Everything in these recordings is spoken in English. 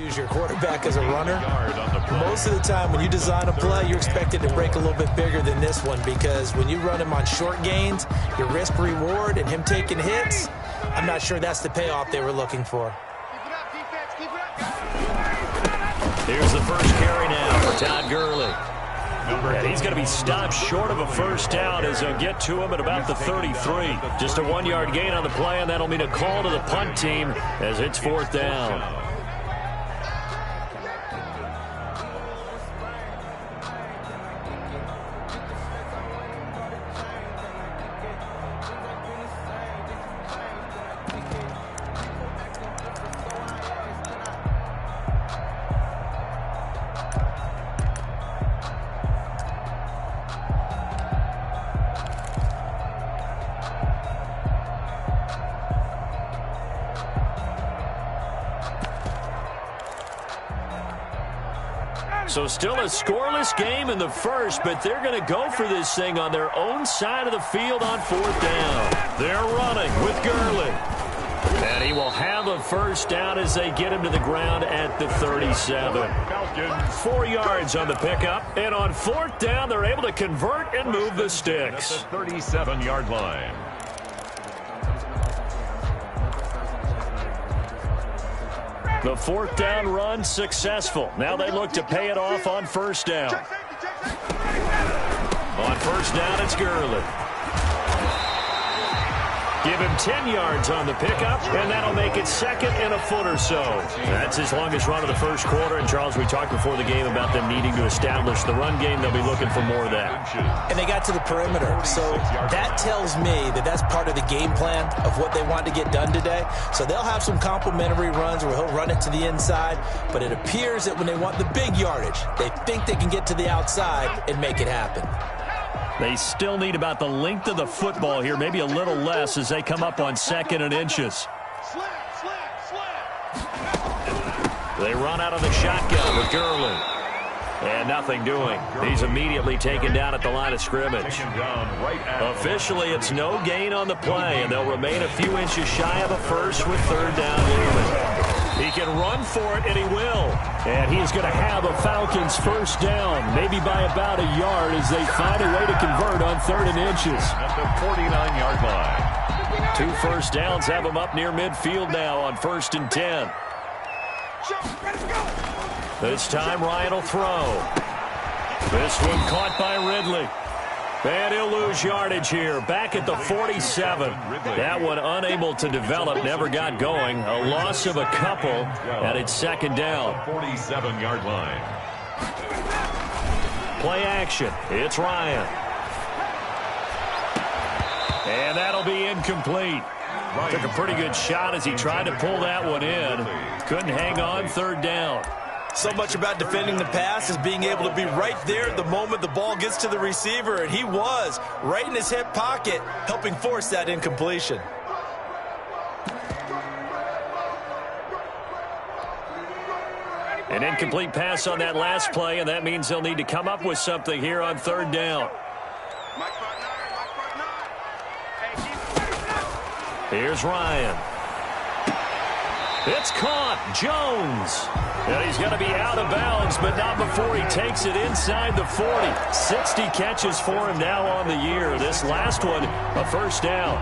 use your quarterback as a runner. Most of the time when you design a play, you're expected to break a little bit bigger than this one because when you run him on short gains, your risk-reward and him taking hits, I'm not sure that's the payoff they were looking for. Here's the first carry now for Todd Gurley. And he's going to be stopped short of a first down as they'll get to him at about the 33. Just a 1-yard gain on the play, and that'll mean a call to the punt team as it's 4th down. So still a scoreless game in the first, but they're going to go for this thing on their own side of the field on 4th down. They're running with Gurley. And he will have a first down as they get him to the ground at the 37. 4 yards on the pickup, and on 4th down, they're able to convert and move the sticks. At the 37-yard line. The 4th down run successful. Now they look to pay it off on 1st down. On 1st down, it's Gurley. Give him 10 yards on the pickup, and that'll make it 2nd and a foot or so. That's his longest run of the first quarter. And, Charles, we talked before the game about them needing to establish the run game. They'll be looking for more of that. And they got to the perimeter. So that tells me that that's part of the game plan of what they want to get done today. So they'll have some complementary runs where he'll run it to the inside. But it appears that when they want the big yardage, they think they can get to the outside and make it happen. They still need about the length of the football here, maybe a little less as they come up on 2nd and inches. They run out of the shotgun with Gurley. And nothing doing. He's immediately taken down at the line of scrimmage. Officially, it's no gain on the play, and they'll remain a few inches shy of a first with 3rd down looming. He can run for it, and he will. And he's going to have a Falcons first down, maybe by about a yard as they find a way to convert on 3rd and inches. At the 49-yard line. 2 first downs have him up near midfield now on 1st and 10. This time Ryan will throw. This one caught by Ridley. And he'll lose yardage here. Back at the 47. That one unable to develop, never got going. A loss of a couple, and it's 2nd down. 47-yard line. Play action. It's Ryan. And that'll be incomplete. Took a pretty good shot as he tried to pull that one in. Couldn't hang on, 3rd down. So much about defending the pass is being able to be right there the moment the ball gets to the receiver, and he was right in his hip pocket, helping force that incompletion. An incomplete pass on that last play, and that means they'll need to come up with something here on 3rd down. Here's Ryan. It's caught. Jones. And he's going to be out of bounds, but not before he takes it inside the 40. 60 catches for him now on the year. This last one, a first down.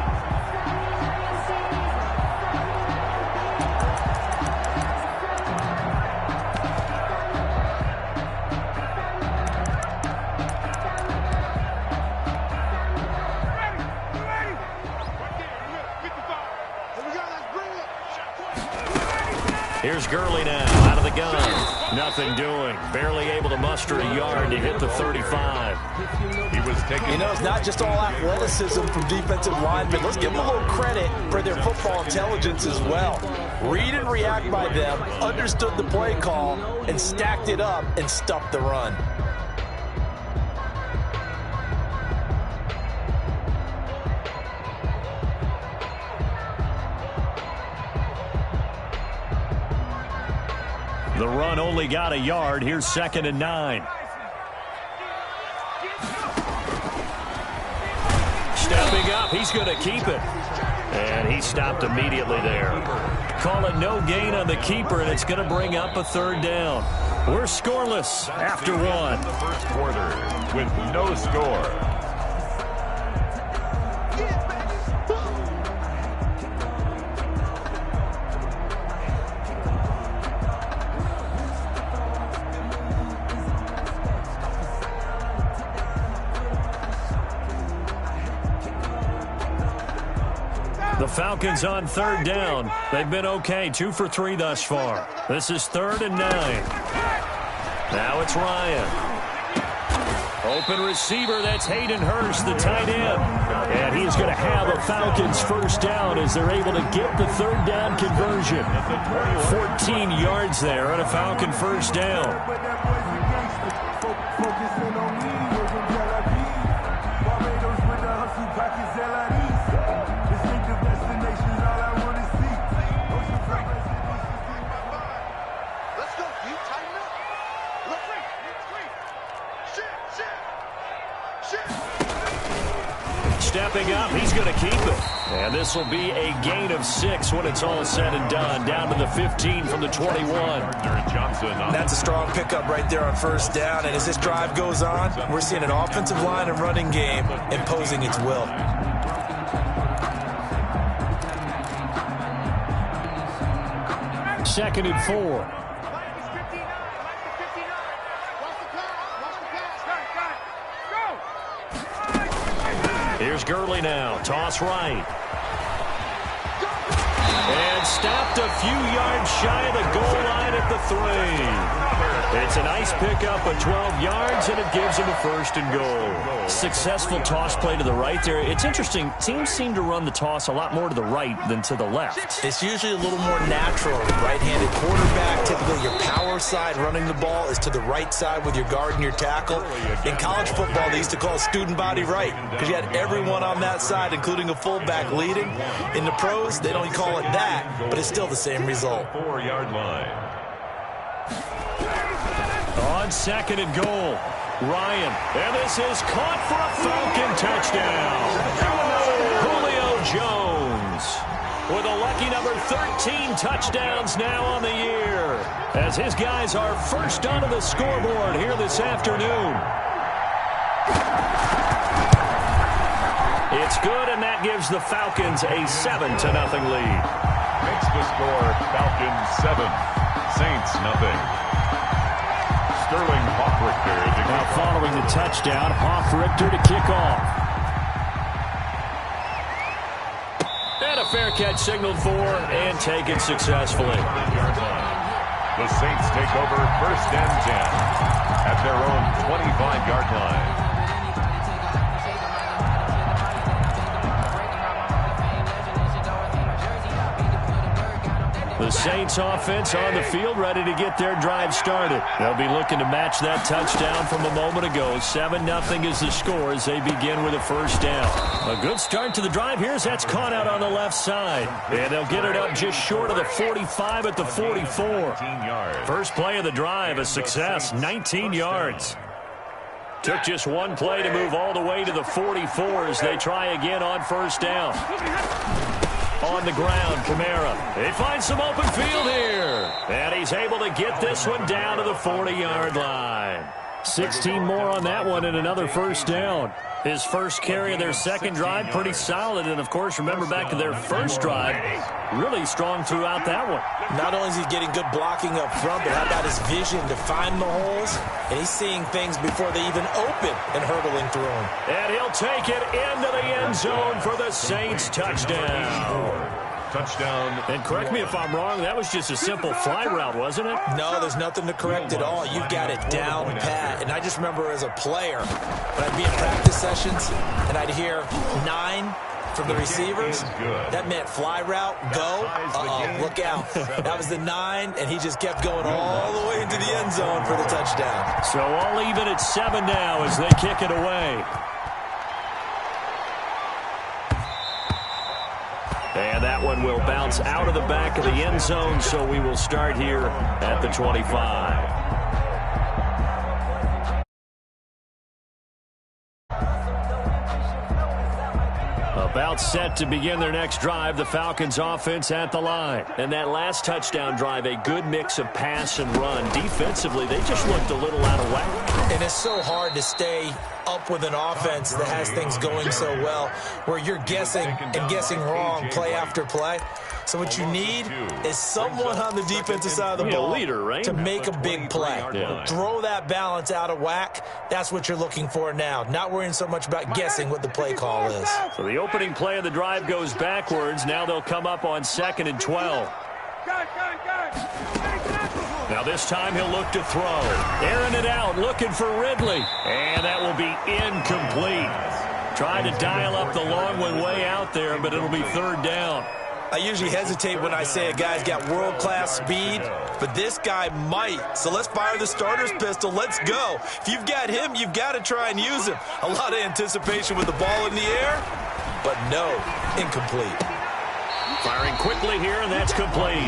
Here's Gurley now, out of the gun. Nothing doing. Barely able to muster a yard to hit the 35. He was taking... You know, it's not just all athleticism from defensive linemen. Let's give them a little credit for their football intelligence as well. Read and react by them, understood the play call, and stacked it up and stuffed the run. The run only got a yard. Here's 2nd and 9. Stepping up, he's going to keep it. And He stopped immediately there. Call it no gain on the keeper, and it's going to bring up a third down. We're scoreless after one. The first quarter with no score. The Falcons on third down. They've been okay, 2 for 3 thus far. This is 3rd and 9. Now it's Ryan. Open receiver, that's Hayden Hurst, the tight end. And he's going to have a Falcons first down as they're able to get the third down conversion. 14 yards there on a Falcon first down. Stepping up, he's going to keep it. And this will be a gain of 6 when it's all said and done. Down to the 15 from the 21. That's a strong pickup right there on first down. And as this drive goes on, we're seeing an offensive line and running game imposing its will. Second and 4. Here's Gurley now. Toss right. And stopped a few yards shy of the goal line at the 3. It's a nice pickup of 12 yards, and it gives him a first and goal. Successful toss play to the right there. It's interesting. Teams seem to run the toss a lot more to the right than to the left. It's usually a little more natural. Right-handed quarterback, typically your power side running the ball is to the right side with your guard and your tackle. In college football, they used to call it student body right because you had everyone on that side, including a fullback leading. In the pros, they don't call it that, but it's still the same result. 4-yard line. On second and goal, Ryan. And this is caught for a Falcon touchdown. Julio Jones with a lucky number 13 touchdowns now on the year, as his guys are first onto the scoreboard here this afternoon. It's good, and that gives the Falcons a 7-0 lead. Makes the score Falcons 7, Saints nothing. Sterling Hoffrichter. Now following the touchdown, Hoffrichter to kick off. And a fair catch signaled for and taken successfully. The Saints take over 1st and 10 at their own 25-yard line. The Saints offense on the field, ready to get their drive started. They'll be looking to match that touchdown from a moment ago. 7-0 is the score as they begin with a first down. A good start to the drive. Here's that's caught out on the left side. And they'll get it up just short of the 45 at the 44. First play of the drive, a success, 19 yards. Took just one play to move all the way to the 44 as they try again on first down. On the ground, Kamara. They find some open field here. And he's able to get this one down to the 40-yard line. 16 more on that one and another first down. His first carry of their second drive, pretty solid. And, of course, remember back to their first drive, really strong throughout that one. Not only is he getting good blocking up front, but how about his vision to find the holes? And he's seeing things before they even open and hurtling through them. And he'll take it into the end zone for the Saints touchdown. Touchdown. And correct me if I'm wrong, that was just a simple fly route, wasn't it? No, there's nothing to correct at all. You've got it down pat. And I just remember as a player, when I'd be in practice sessions and I'd hear 9 from the receivers, that meant fly route, go, look out. That was the 9, and he just kept going all the way into the end zone for the touchdown. So all even at 7 now as they kick it away. And that one will bounce out of the back of the end zone, so we will start here at the 25. About set to begin their next drive. The Falcons offense at the line. And that last touchdown drive, a good mix of pass and run. Defensively, they just looked a little out of whack. And it's so hard to stay up with an offense that has things going so well, where you're guessing and guessing wrong play after play. So what you need is someone on the defensive side of the ball to make a big play. Throw that balance out of whack. That's what you're looking for now. Not worrying so much about guessing what the play call is. So the opening play of the drive goes backwards. Now they'll come up on 2nd and 12. Now this time he'll look to throw. Airing it out, looking for Ridley. And that will be incomplete. Trying to dial up the long one way out there, but it'll be 3rd down. I usually hesitate when I say a guy's got world-class speed, but this guy might. So let's fire the starter's pistol. Let's go. If you've got him, you've got to try and use him. A lot of anticipation with the ball in the air, but no, incomplete. Firing quickly here, and that's complete.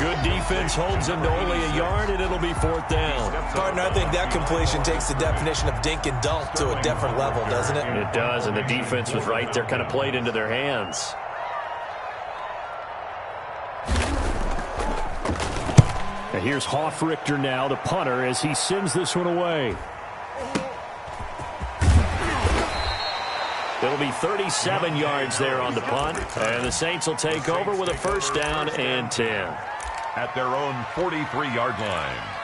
Good defense holds him to only a yard, and it'll be 4th down. Partner, I think that completion takes the definition of dink and dunk to a different level, doesn't it? It does, and the defense was right there, kind of played into their hands. Now here's Hoffrichter now, the punter, as he sends this one away. It'll be 37 yards there on the punt, and the Saints will take over with a 1st down and 10. At their own 43-yard line.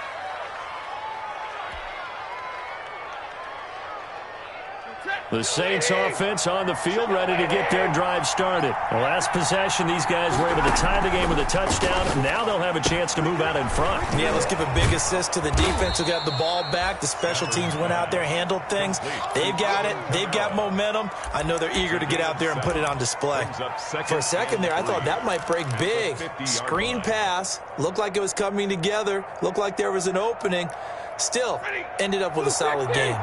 The Saints offense on the field, ready to get their drive started. The last possession, these guys were able to tie the game with a touchdown. Now they'll have a chance to move out in front. Yeah, let's give a big assist to the defense who got the ball back. The special teams went out there, handled things. They've got it. They've got momentum. I know they're eager to get out there and put it on display. For a second there, I thought that might break big. Screen pass. Looked like it was coming together. Looked like there was an opening. Still, ended up with a solid game.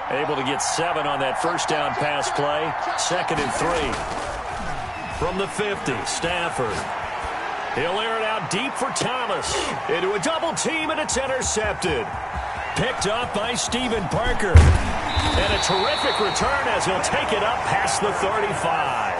Able to get 7 on that 1st down pass play. 2nd and 3. From the 50, Stafford. He'll air it out deep for Thomas. Into a double team, and it's intercepted. Picked up by Stephen Parker. And a terrific return as he'll take it up past the 35.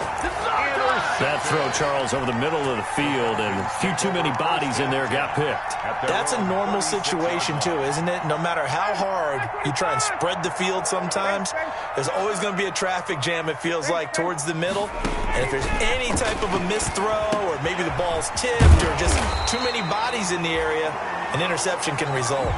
That throw, Charles, over the middle of the field, and a few too many bodies in there got picked. That's a normal situation, too, isn't it? No matter how hard you try and spread the field sometimes, there's always going to be a traffic jam, it feels like, towards the middle. And if there's any type of a missed throw, or maybe the ball's tipped, or just too many bodies in the area, an interception can result.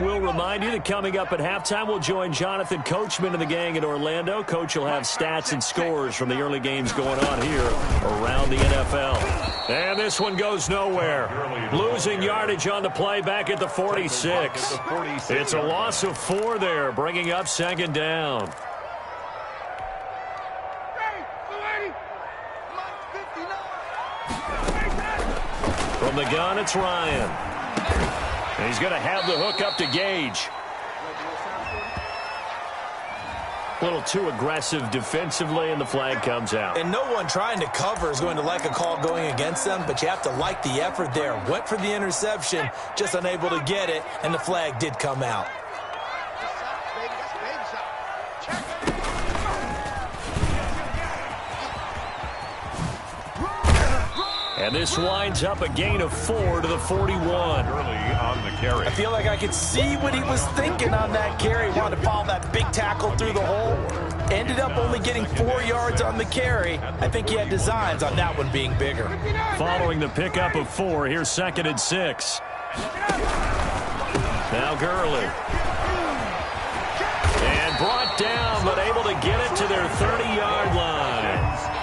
We'll remind you that coming up at halftime, we'll join Jonathan Coachman and the gang in Orlando. Coach will have stats and scores from the early games going on here around the NFL. And this one goes nowhere. Losing yardage on the play back at the 46. It's a loss of 4 there, bringing up 2nd down. From the gun, it's Ryan. And he's going to have the hook up to Gage. A little too aggressive defensively, and the flag comes out. And no one trying to cover is going to like a call going against them, but you have to like the effort there. Went for the interception, just unable to get it, and the flag did come out. And this winds up a gain of 4 to the 41. Early on the carry. I feel like I could see what he was thinking on that carry. Wanted to follow that big tackle through the hole. Ended up only getting 4 yards on the carry. I think he had designs on that one being bigger. Following the pickup of 4, here's 2nd and 6. Now Gurley. And brought down, but able to get it to their 30-yard line.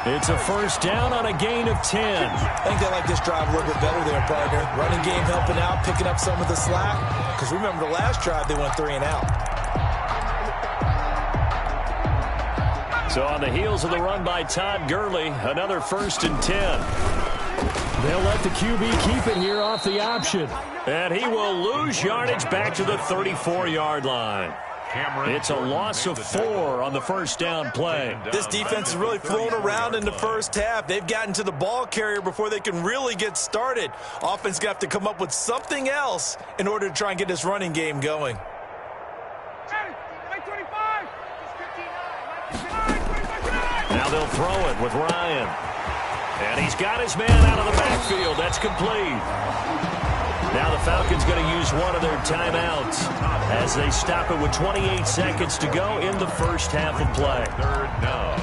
It's a 1st down on a gain of 10. I think they like this drive a little bit better there, partner. Running game helping out, picking up some of the slack. Because remember, the last drive, they went 3 and out. So on the heels of the run by Todd Gurley, another 1st and 10. They'll let the QB keep it here off the option. And he will lose yardage back to the 34-yard line. It's a loss of 4 on the 1st down play. This defense is really flown around in the first half. They've gotten to the ball carrier before they can really get started. Offense going to have to come up with something else in order to try and get this running game going. Now they'll throw it with Ryan. And he's got his man out of the backfield. That's complete. Now the Falcons going to use one of their timeouts as they stop it with 28 seconds to go in the first half of play. 3rd down.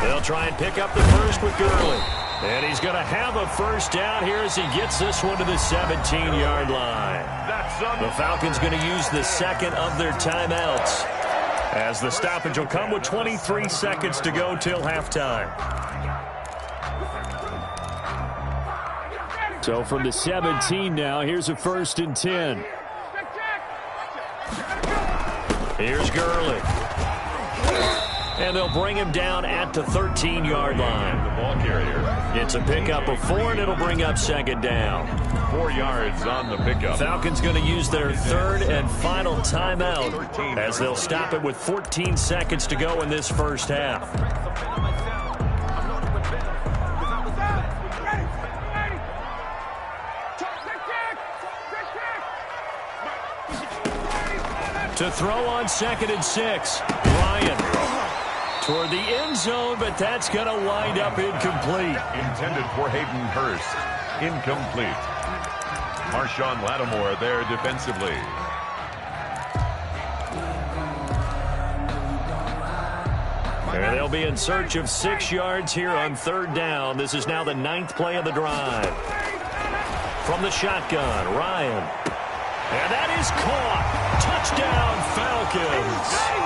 They'll try and pick up the first with Gurley. And he's going to have a 1st down here as he gets this one to the 17-yard line. The Falcons going to use the second of their timeouts, as the stoppage will come with 23 seconds to go till halftime. So from the 17 now, here's a 1st and 10. Here's Gurley. And they'll bring him down at the 13-yard line. The ball carrier. It's a pickup of 4, and it'll bring up 2nd down. 4 yards on the pickup. Falcons going to use their 3rd and final timeout as they'll stop it with 14 seconds to go in this first half. To throw on 2nd and 6, Ryan toward the end zone, but that's going to wind up incomplete. Intended for Hayden Hurst. Incomplete. Marshawn Lattimore there defensively. And they'll be in search of 6 yards here on 3rd down. This is now the 9th play of the drive. From the shotgun, Ryan. And that is caught. Touchdown, Falcons.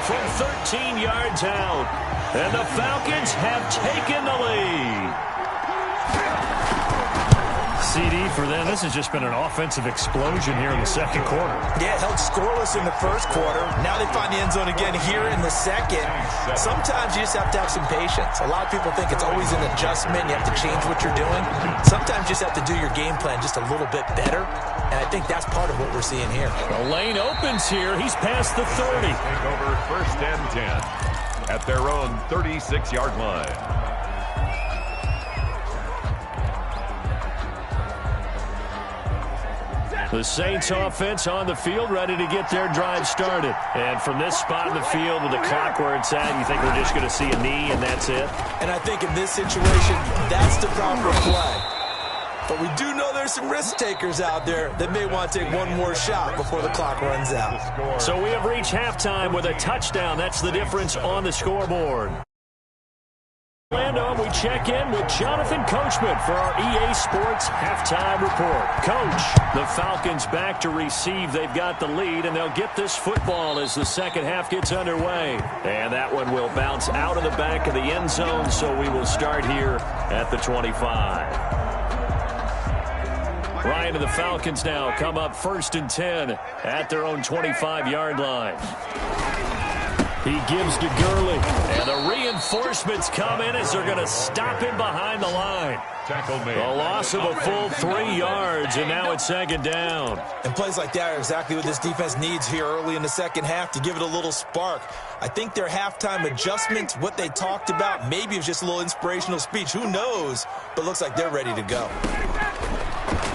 From 13 yards out. And the Falcons have taken the lead. CD for them. This has just been an offensive explosion here in the 2nd quarter. Yeah, held scoreless in the 1st quarter. Now they find the end zone again here in the 2nd. Sometimes you just have to have some patience. A lot of people think it's always an adjustment. You have to change what you're doing. Sometimes you just have to do your game plan just a little bit better. And I think that's part of what we're seeing here. The lane opens here. He's past the 30. Take over 1st and 10 at their own 36-yard line. The Saints offense on the field, ready to get their drive started. And from this spot in the field with the clock where it's at, you think we're just going to see a knee and that's it? And I think in this situation, that's the proper play. But we do know there's some risk takers out there that may want to take one more shot before the clock runs out. So we have reached halftime with a touchdown. That's the difference on the scoreboard. Orlando, we check in with Jonathan Coachman for our EA Sports Halftime Report. Coach, the Falcons back to receive. They've got the lead, and they'll get this football as the 2nd half gets underway. And that one will bounce out of the back of the end zone, so we will start here at the 25. Ryan and the Falcons now come up 1st and 10 at their own 25-yard line. He gives to Gurley, and the reinforcements come in as they're going to stop him behind the line. Tackle made. A loss of a full 3 yards, and now it's 2nd down. And plays like that are exactly what this defense needs here early in the 2nd half to give it a little spark. I think their halftime adjustments, what they talked about, maybe it was just a little inspirational speech. Who knows? But looks like they're ready to go.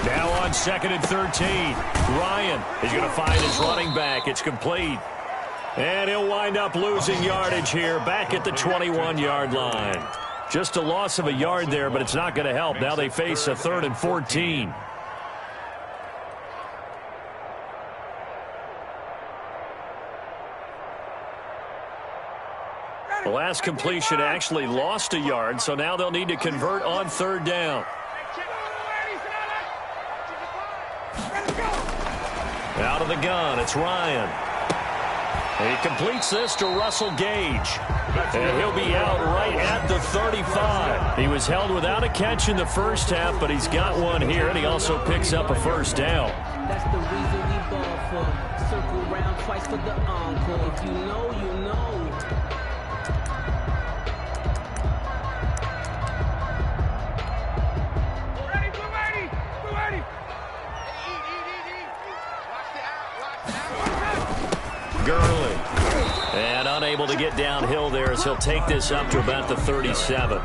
Now on 2nd and 13, Ryan is going to find his running back. It's complete. And he'll wind up losing yardage here back at the 21-yard line. Just a loss of a yard there, but it's not going to help. Now they face a 3rd and 14. The last completion actually lost a yard, so now they'll need to convert on 3rd down. Out of the gun, it's Ryan. He completes this to Russell Gage. And he'll be out right at the 35. He was held without a catch in the first half, but he's got one here, and he also picks up a first down. That's the reason we ball for. Circle round twice for the encore. If you know, you know. Gurley. And unable to get downhill there as he'll take this up to about the 37.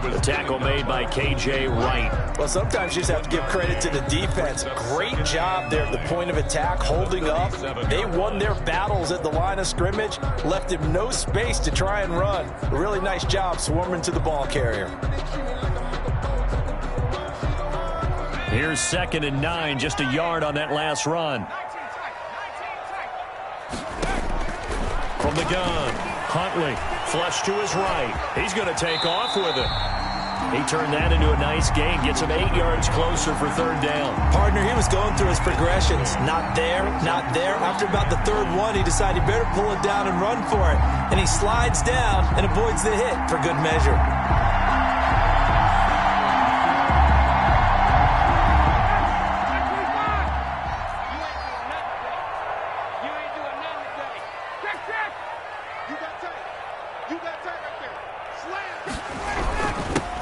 The tackle made by K.J. Wright. Well, sometimes you just have to give credit to the defense. Great job there at the point of attack, holding up. They won their battles at the line of scrimmage, left him no space to try and run. A really nice job swarming to the ball carrier. Here's 2nd and 9, just a yard on that last run. From the gun, Huntley, flush to his right. He's going to take off with it. He turned that into a nice gain, gets him 8 yards closer for 3rd down. Partner, he was going through his progressions. Not there, not there. After about the 3rd one, he decided he better pull it down and run for it. And he slides down and avoids the hit for good measure.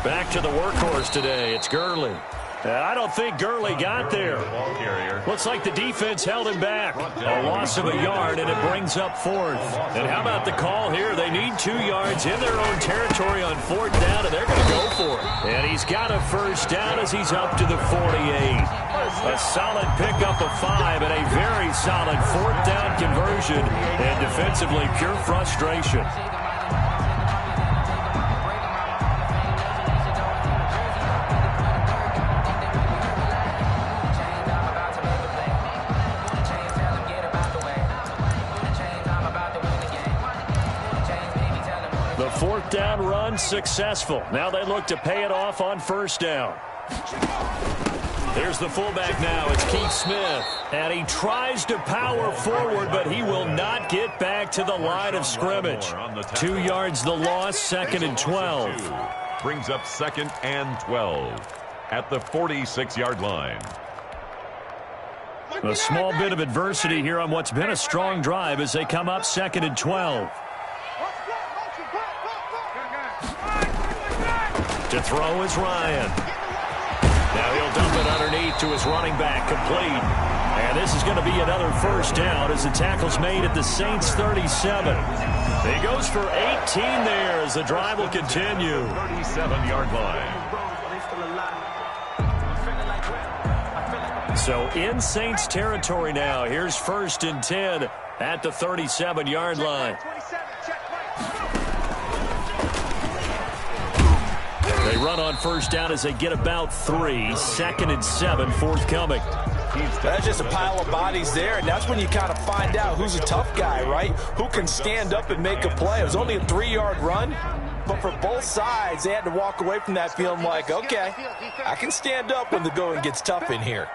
Back to the workhorse today. It's Gurley. I don't think Gurley got there. Looks like the defense held him back. A loss of a yard, and it brings up 4th. And how about the call here? They need 2 yards in their own territory on 4th down, and they're going to go for it. And he's got a first down as he's up to the 48. A solid pickup of 5 and a very solid 4th down conversion. And defensively, pure frustration. The 4th down run successful. Now they look to pay it off on 1st down. There's the fullback now. It's Keith Smith. And he tries to power forward, but he will not get back to the line of scrimmage. 2 yards the loss, 2nd and 12. Brings up 2nd and 12 at the 46-yard line. A small bit of adversity here on what's been a strong drive as they come up 2nd and 12. To throw is Ryan. Now he'll dump it underneath to his running back, complete. And this is going to be another first down as the tackle's made at the Saints 37. He goes for 18 there as the drive will continue. 37-yard line. So in Saints territory now. Here's 1st and 10 at the 37-yard line. They run on 1st down as they get about 3. 2nd and 7 forthcoming. That's just a pile of bodies there, and that's when you kind of find out who's a tough guy, right? Who can stand up and make a play. It was only a 3-yard run, but for both sides, they had to walk away from that feeling like, okay, I can stand up when the going gets tough in here.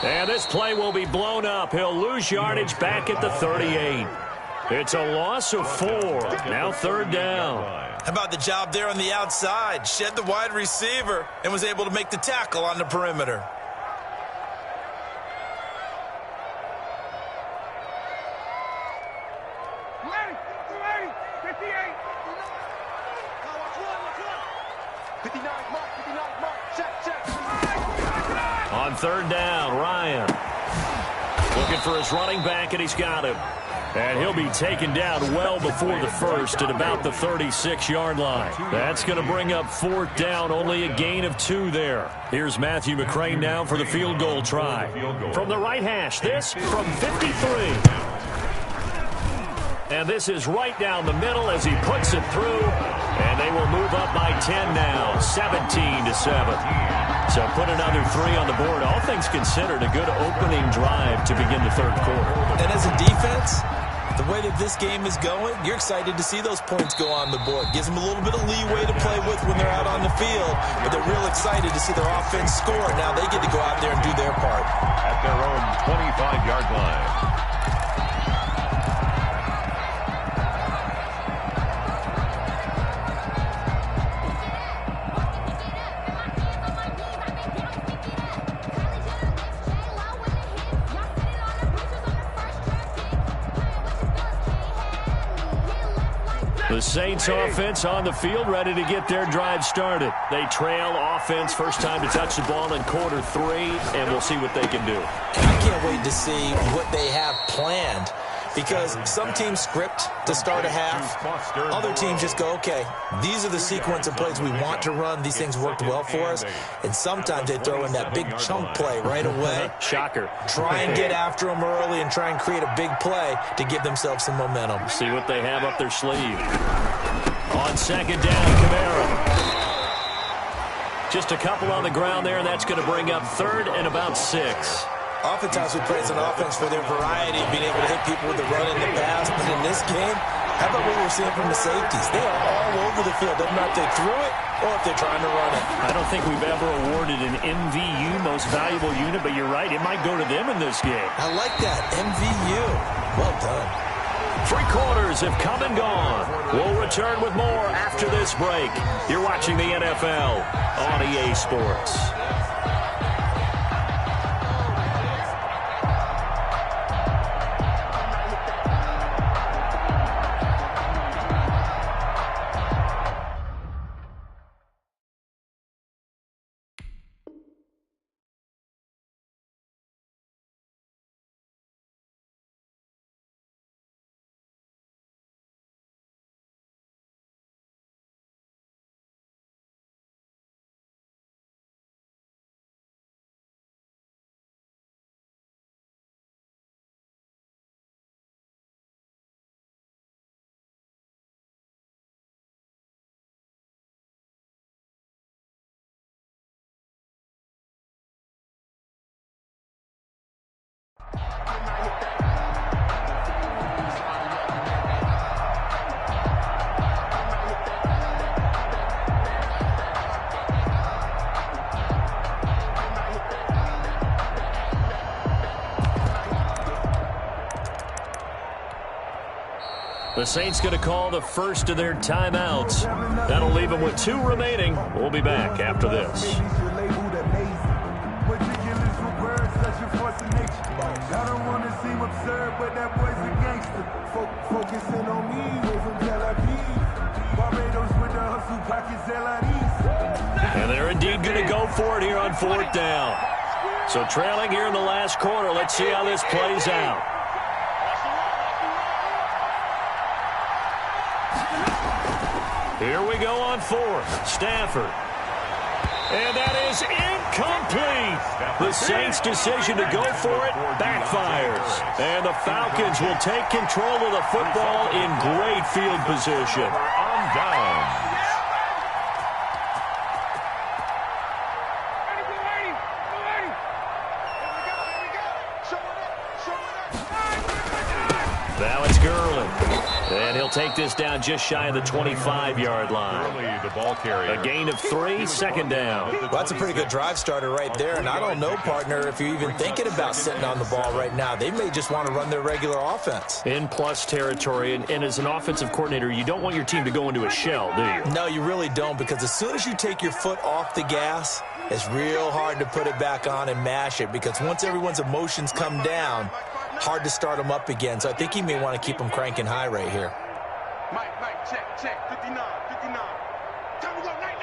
And this play will be blown up. He'll lose yardage back at the 38. It's a loss of 4. Now 3rd down. How about the job there on the outside? Shed the wide receiver and was able to make the tackle on the perimeter. On 3rd down, Ryan looking for his running back, and he's got him. And he'll be taken down well before the 1st at about the 36-yard line. That's going to bring up 4th down, only a gain of 2 there. Here's Matthew McCrane now for the field goal try. From the right hash, this from 53. And this is right down the middle as he puts it through. And they will move up by 10 now, 17-7. So put another 3 on the board. All things considered, a good opening drive to begin the 3rd quarter. And as a defense, The way that this game is going, you're excited to see those points go on the board. Gives them a little bit of leeway to play with when they're out on the field, but they're real excited to see their offense score. Now they get to go out there and do their part. At their own 25-yard line. The Saints offense on the field, ready to get their drive started. They trail offense, first time to touch the ball in quarter 3, and we'll see what they can do. I can't wait to see what they have planned, because some teams script to start a half. Other teams just go, okay, these are the sequence of plays we want to run. These things worked well for us. And sometimes they throw in that big chunk play right away. Shocker. Try and get after them early and try and create a big play to give themselves some momentum. See what they have up their sleeve. On second down, Kamara. Just a couple on the ground there, and that's going to bring up 3rd and about 6. Oftentimes we praise an offense for their variety of being able to hit people with the run and the pass, but in this game, how about what we're seeing from the safeties? They are all over the field. Doesn't matter if they threw it or if they're trying to run it. I don't think we've ever awarded an MVU, most valuable unit, but you're right, it might go to them in this game. I like that, MVU. Well done. 3 quarters have come and gone. We'll return with more after this break. You're watching the NFL on EA Sports. The Saints going to call the first of their timeouts. That'll leave them with 2 remaining. We'll be back after this. I don't want to seem absurd, but that boy's a gangster. Focusing on me, way from Tel Aviv. Barbados with the hustle pockets, And they're indeed going to go for it here on 4th down. So trailing here in the last quarter. Let's see how this plays out. Here we go on 4th. Stafford. And that is incomplete. The Saints' decision to go for it backfires. And the Falcons will take control of the football in great field position. On down. Now it's Gurley. And he'll take this down just shy of the 25-yard line. The ball carrier. A gain of 3, 2nd down. Well, that's a pretty good drive starter right there. And I don't know, partner, if you're even thinking about sitting on the ball right now. They may just want to run their regular offense. In plus territory. And as an offensive coordinator, you don't want your team to go into a shell, do you? No, you really don't, because as soon as you take your foot off the gas, it's real hard to put it back on and mash it, because once everyone's emotions come down, hard to start them up again. So I think he may want to keep them cranking high right here. Mike, check, 59. Time to go, night.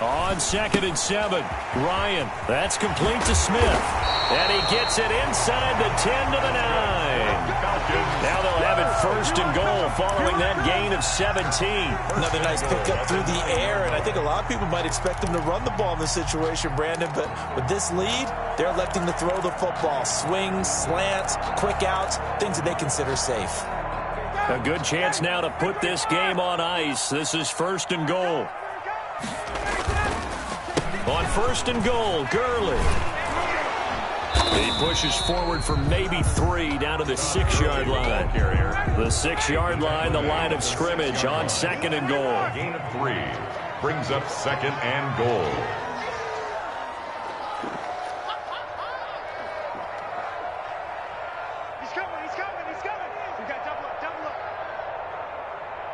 On 2nd and 7, Ryan. That's complete to Smith. And he gets it inside the 10 to the 9. Now they'll have it 1st and goal following that gain of 17. Another nice pickup through the air, and I think a lot of people might expect them to run the ball in this situation, Brandon, but with this lead, they're electing to throw the football. Swings, slants, quick outs, things that they consider safe. A good chance now to put this game on ice. This is 1st and goal. On 1st and goal, Gurley. He pushes forward for maybe 3 down to the 6-yard line. The 6-yard line, the line of scrimmage on 2nd and goal. Gain of 3 brings up 2nd and goal. He's coming. We got double up.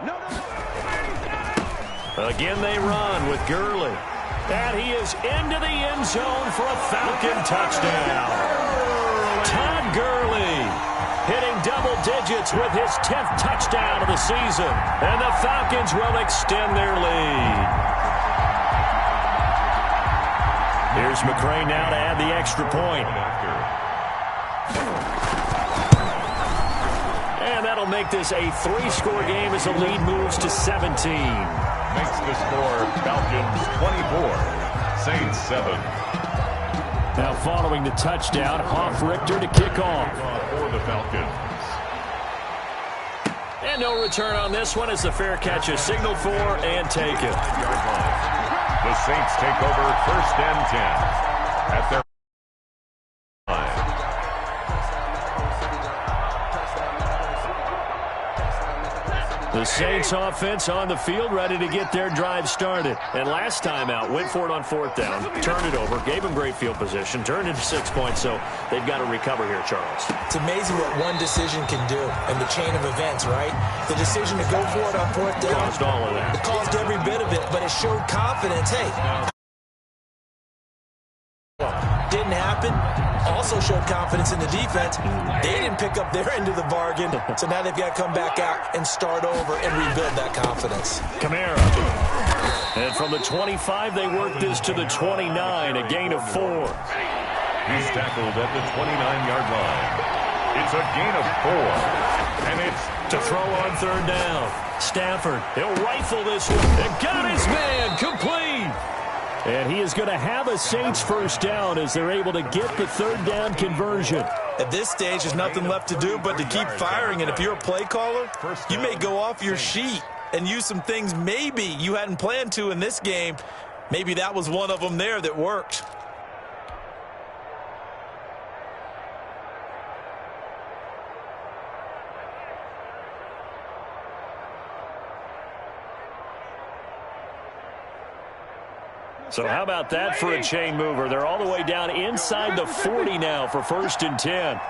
No. Again, they run with Gurley. And he is into the end zone for a Falcon touchdown. Todd Gurley hitting double digits with his 10th touchdown of the season. And the Falcons will extend their lead. Here's McCray now to add the extra point. And that'll make this a 3-score game as the lead moves to 17. Makes the score Falcons 24, Saints 7. Now following the touchdown, Hoff-Richter to kick off. For the Falcons. And no return on this one as the fair catch is signaled for and taken. The Saints take over 1st and 10 at their line. The Saints offense on the field ready to get their drive started. And last time out, went for it on 4th down, turned it over, gave them great field position, turned it to 6 points, so they've got to recover here, Charles. It's amazing what one decision can do in the chain of events, right? The decision to go for it on 4th down. Caused all of that. It caused every bit of it, but it showed confidence. Hey, didn't happen. Also showed confidence in the defense. They didn't pick up their end of the bargain, so now they've got to come back out and start over and rebuild that confidence. Kamara. And from the 25, they work this to the 29, a gain of 4. He's tackled at the 29-yard line. It's a gain of 4. And it's to throw on 3rd down. Stafford, he'll rifle this one. And got his man complete. And he is going to have a Saints 1st down as they're able to get the 3rd down conversion. At this stage, there's nothing left to do but to keep firing. And if you're a play caller, you may go off your sheet and use some things maybe you hadn't planned to in this game. Maybe that was one of them there that worked. So how about that for a chain mover? They're all the way down inside the 40 now for 1st and 10.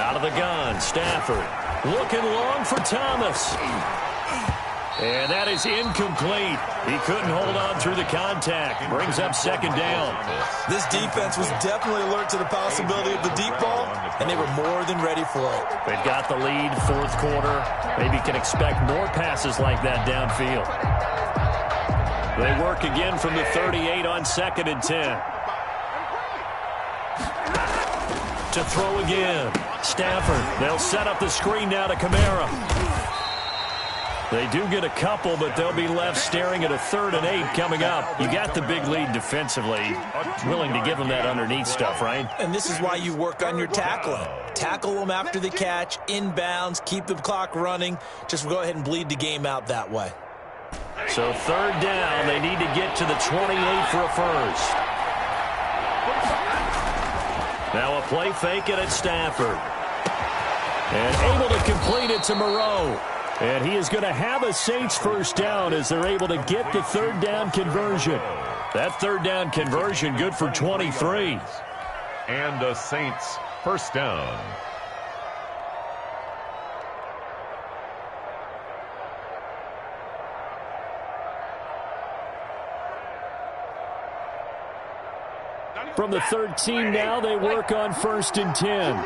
Out of the gun, Stafford. Looking long for Thomas. And that is incomplete. He couldn't hold on through the contact. Brings up 2nd down. This defense was definitely alert to the possibility of the deep ball, and they were more than ready for it. They've got the lead, 4th quarter. Maybe can expect more passes like that downfield. They work again from the 38 on 2nd and 10. To throw again. Stafford. They'll set up the screen now to Kamara. They do get a couple, but they'll be left staring at a 3rd and 8 coming up. You got the big lead defensively. Willing to give them that underneath stuff, right? And this is why you work on your tackling. Tackle them after the catch, inbounds, keep the clock running. Just go ahead and bleed the game out that way. So 3rd down, they need to get to the 28 for a 1st. Now a play fake it at Stafford. And able to complete it to Moreau. And he is going to have a Saints 1st down as they're able to get the 3rd down conversion. That 3rd down conversion good for 23. And a Saints 1st down. From the 13 now, they work on 1st and 10.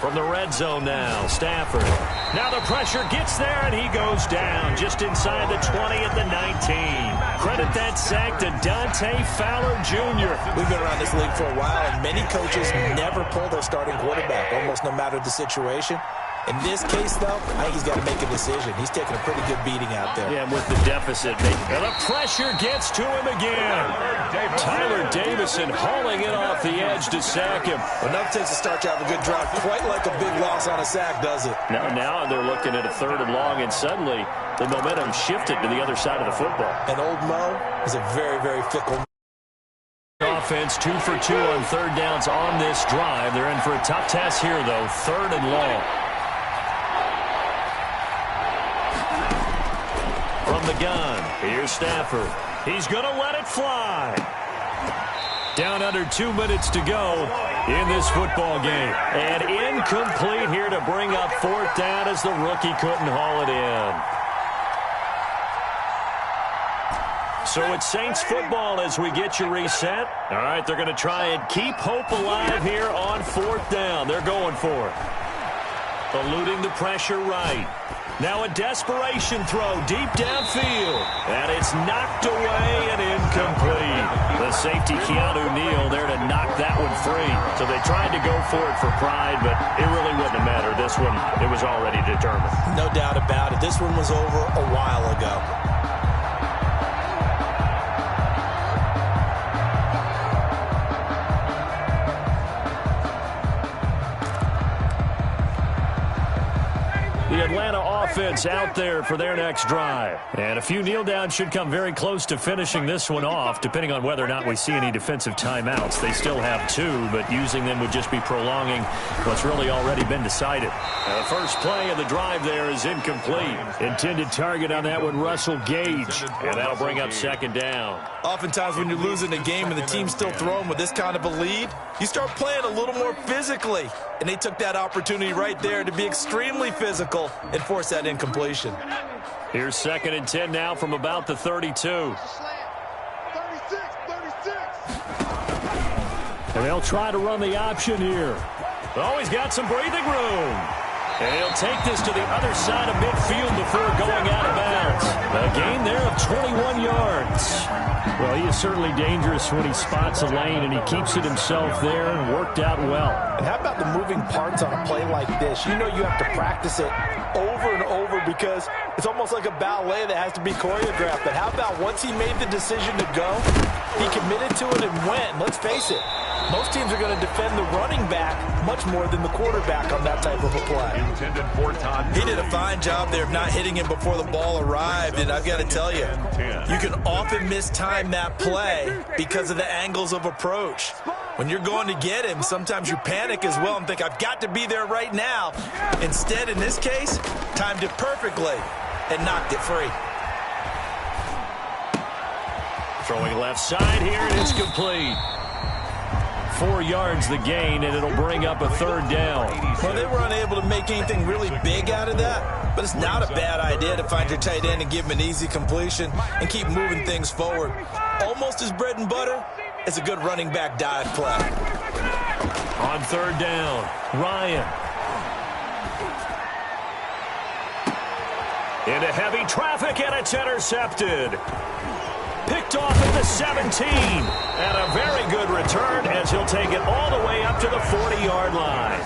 From the red zone now, Stafford. Now the pressure gets there, and he goes down just inside the 20 at the 19. Credit that sack to Dante Fowler Jr. We've been around this league for a while, and many coaches never pull their starting quarterback, almost no matter the situation. In this case, though, I think he's got to make a decision. He's taking a pretty good beating out there. Yeah, and with the deficit, and the pressure gets to him again. Tyler Davison hauling it off the edge to sack him. Enough takes to start to have a good drive. Quite like a big loss on a sack, does it? Now they're looking at a 3rd and long, and suddenly the momentum shifted to the other side of the football. And old Mo is a very, very fickle. Offense 2 for 2 on 3rd downs on this drive. They're in for a tough test here, though. 3rd and long. From the gun, here's Stafford. He's going to let it fly. Down under 2 minutes to go in this football game. And incomplete here to bring up 4th down as the rookie couldn't haul it in. So it's Saints football as we get you reset. All right, they're going to try and keep hope alive here on 4th down. They're going for it. Eluding the pressure right. Now a desperation throw deep downfield. And it's knocked away and incomplete. The safety, Keanu Neal, there to knock that one free. So they tried to go for it for pride, but it really wouldn't have mattered. This one, it was already determined. No doubt about it. This one was over a while ago. The Atlanta offense out there for their next drive. And a few kneel downs should come very close to finishing this one off, depending on whether or not we see any defensive timeouts. They still have 2, but using them would just be prolonging what's really already been decided. The first play of the drive there is incomplete. Intended target on that one, Russell Gage. And that'll bring up 2nd down. Oftentimes when you're losing a game and the team's still throwing with this kind of a lead, you start playing a little more physically. And they took that opportunity right there to be extremely physical and force that incompletion. Here's 2nd and 10 now from about the 32. 36. And they'll try to run the option here. Oh, he's got some breathing room. And he'll take this to the other side of midfield before going out of bounds. A gain there of 21 yards. Well, he is certainly dangerous when he spots a lane, and he keeps it himself there and worked out well. And how about the moving parts on a play like this? You know you have to practice it over and over because it's almost like a ballet that has to be choreographed. But how about once he made the decision to go, he committed to it and went. Let's face it, most teams are going to defend the running back much more than the quarterback on that type of a play. He did a fine job there of not hitting him before the ball arrived, and I've got to tell you, you can often mistime that play because of the angles of approach. When you're going to get him, sometimes you panic as well and think, I've got to be there right now. Instead, in this case, timed it perfectly and knocked it free. Throwing left side here, and it's complete. 4 yards the gain, and it'll bring up a 3rd down. Well, they were unable to make anything really big out of that, but it's not a bad idea to find your tight end and give him an easy completion and keep moving things forward. Almost as bread and butter as a good running back dive play. On 3rd down, Ryan. Into heavy traffic, and it's intercepted. Picked off at the 17. And a very good return as he'll take it all the way up to the 40-yard line.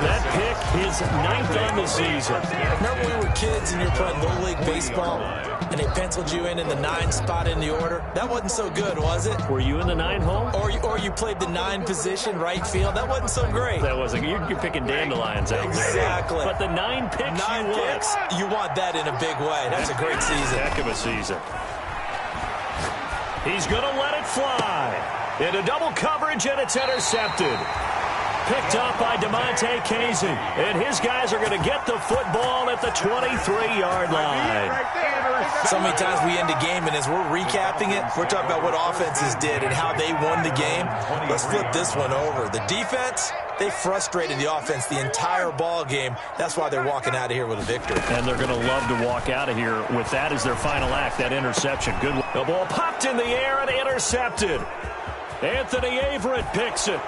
That pick is 9th on the season. Remember when we were kids and you were playing Little League Baseball and they penciled you in the 9 spot in the order? That wasn't so good, was it? Were you in the 9 hole? Or you played the 9 position, right field? That wasn't so great. That wasn't. You're picking dandelions out there. Exactly. But the 9 picks you want that in a big way. That's a great season. Heck of a season. He's going to let it fly. Into double coverage, and it's intercepted. Picked up by DeMonte Kazin. And his guys are going to get the football at the 23-yard line. So many times we end the game, and as we're recapping it, we're talking about what offenses did and how they won the game. Let's flip this one over. The defense, they frustrated the offense the entire ball game. That's why they're walking out of here with a victory. And they're going to love to walk out of here with that as their final act, that interception. Good. The ball popped in the air and intercepted. Anthony Averett picks it.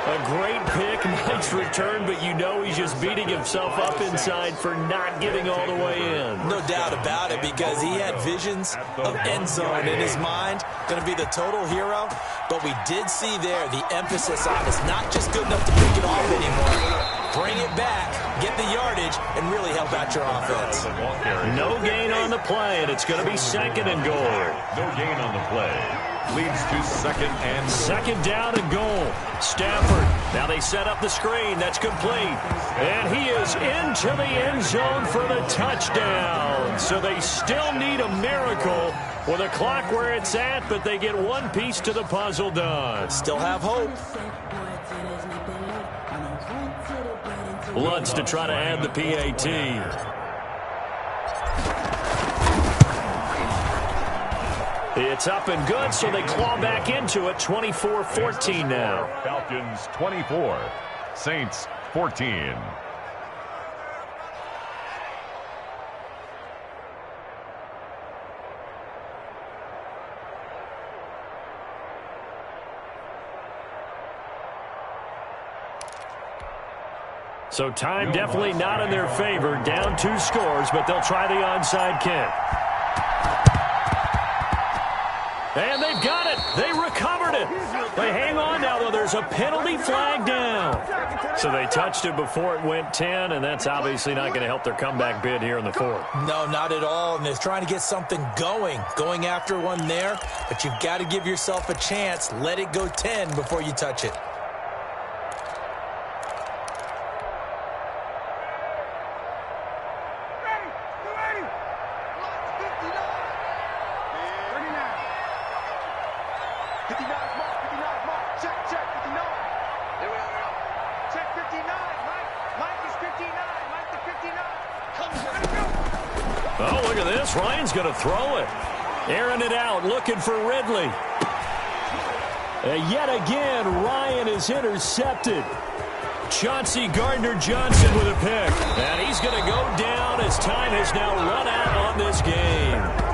A great pick, nice return, but you know he's just beating himself up inside for not getting all the way in. No doubt about it, because he had visions of end zone in his mind, going to be the total hero. But we did see there the emphasis on it's not just good enough to pick it off anymore. Bring it back, get the yardage, and really help out your offense. No gain on the play, and it's going to be second and goal. No gain on the play. Leads to second down and goal. Stafford. Now they set up the screen. That's complete. And he is into the end zone for the touchdown. So they still need a miracle with the clock where it's at, but they get one piece to the puzzle done. Still have hope. Lutz to try to add the PAT. It's up and good, so they claw back into it. 24-14 now. Falcons 24, Saints 14. So time definitely not in their favor. Down 2 scores, but they'll try the onside kick. And they've got it. They recovered it. They hang on now, though. There's a penalty flag down. So they touched it before it went 10, and that's obviously not going to help their comeback bid here in the fourth. No, not at all. And they're trying to get something going after one there. But you've got to give yourself a chance. Let it go 10 before you touch it. Oh, look at this. Ryan's going to throw it. Airing it out, looking for Ridley. And yet again, Ryan is intercepted. Chauncey Gardner-Johnson with a pick. And he's going to go down as time has now run out on this game.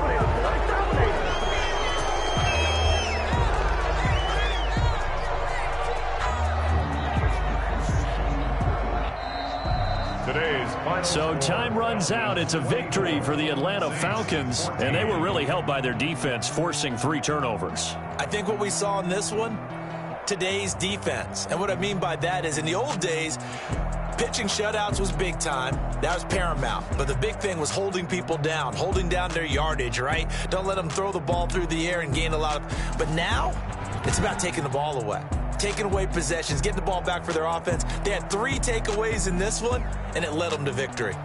So time runs out. It's a victory for the Atlanta Falcons, and they were really helped by their defense, forcing 3 turnovers. I think what we saw in this one, today's defense. And what I mean by that is in the old days, pitching shutouts was big time. That was paramount. But the big thing was holding people down, holding down their yardage, right? Don't let them throw the ball through the air and gain a lot of... But now, it's about taking the ball away. Taking away possessions, getting the ball back for their offense. They had 3 takeaways in this one, and it led them to victory.